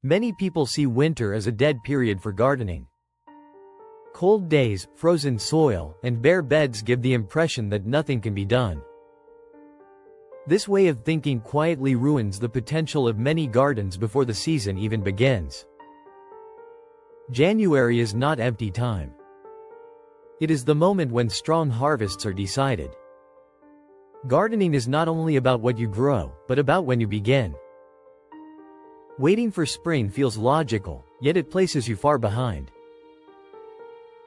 Many people see winter as a dead period for gardening. Cold days, frozen soil, and bare beds give the impression that nothing can be done. This way of thinking quietly ruins the potential of many gardens before the season even begins. January is not empty time. It is the moment when strong harvests are decided. Gardening is not only about what you grow, but about when you begin. Waiting for spring feels logical, yet it places you far behind.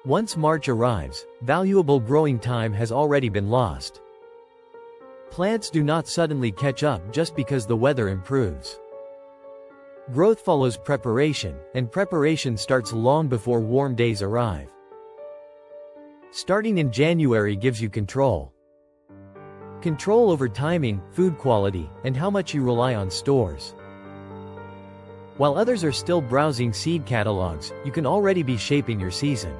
Once March arrives, valuable growing time has already been lost. Plants do not suddenly catch up just because the weather improves. Growth follows preparation, and preparation starts long before warm days arrive. Starting in January gives you control. Control over timing, food quality, and how much you rely on stores. While others are still browsing seed catalogs, you can already be shaping your season.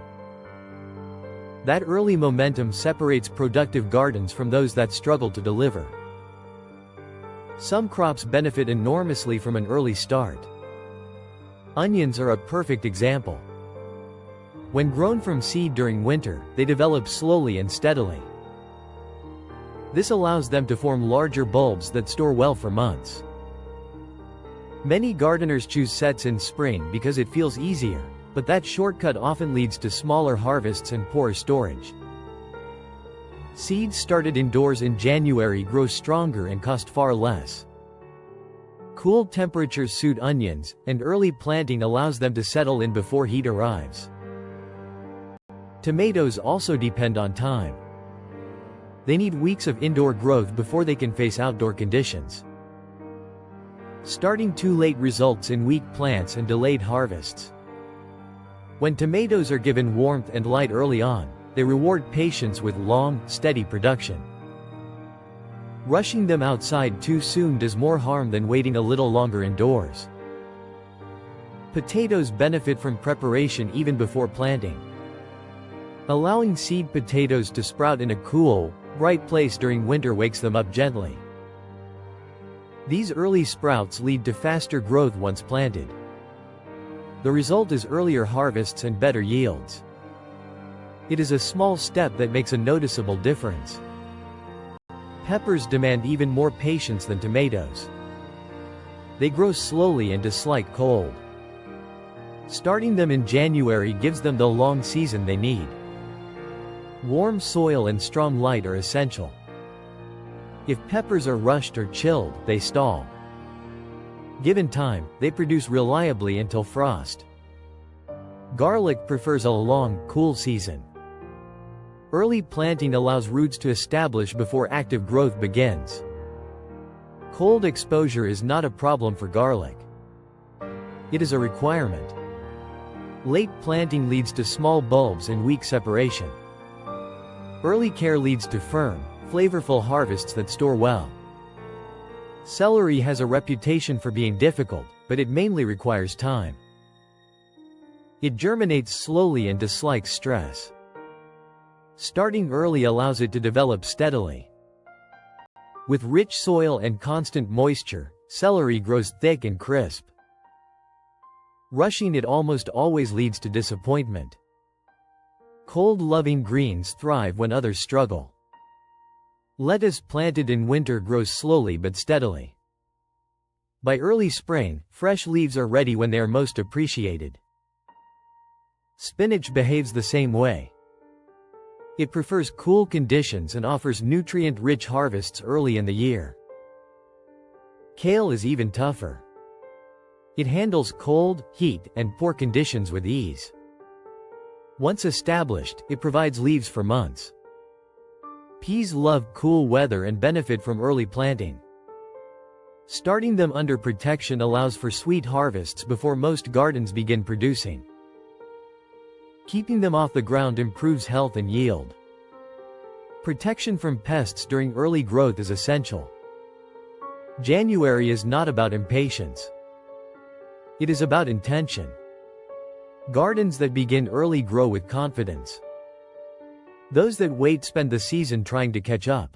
That early momentum separates productive gardens from those that struggle to deliver. Some crops benefit enormously from an early start. Onions are a perfect example. When grown from seed during winter, they develop slowly and steadily. This allows them to form larger bulbs that store well for months. Many gardeners choose sets in spring because it feels easier, but that shortcut often leads to smaller harvests and poor storage. Seeds started indoors in January grow stronger and cost far less. Cool temperatures suit onions, and early planting allows them to settle in before heat arrives. Tomatoes also depend on time. They need weeks of indoor growth before they can face outdoor conditions. Starting too late results in weak plants and delayed harvests. When tomatoes are given warmth and light early on, they reward patience with long, steady production. Rushing them outside too soon does more harm than waiting a little longer indoors. Potatoes benefit from preparation even before planting. Allowing seed potatoes to sprout in a cool, bright place during winter wakes them up gently. These early sprouts lead to faster growth once planted. The result is earlier harvests and better yields. It is a small step that makes a noticeable difference. Peppers demand even more patience than tomatoes. They grow slowly and dislike cold. Starting them in January gives them the long season they need. Warm soil and strong light are essential. If peppers are rushed or chilled, they stall. Given time, they produce reliably until frost. Garlic prefers a long, cool season. Early planting allows roots to establish before active growth begins. Cold exposure is not a problem for garlic. It is a requirement. Late planting leads to small bulbs and weak separation. Early care leads to firm, flavorful harvests that store well. Celery has a reputation for being difficult, but it mainly requires time. It germinates slowly and dislikes stress. Starting early allows it to develop steadily. With rich soil and constant moisture, celery grows thick and crisp. Rushing it almost always leads to disappointment. Cold-loving greens thrive when others struggle. Lettuce planted in winter grows slowly but steadily. By early spring, fresh leaves are ready when they are most appreciated. Spinach behaves the same way. It prefers cool conditions and offers nutrient-rich harvests early in the year. Kale is even tougher. It handles cold, heat, and poor conditions with ease. Once established, it provides leaves for months. Peas love cool weather and benefit from early planting. Starting them under protection allows for sweet harvests before most gardens begin producing. Keeping them off the ground improves health and yield. Protection from pests during early growth is essential. January is not about impatience. It is about intention. Gardens that begin early grow with confidence. Those that wait spend the season trying to catch up.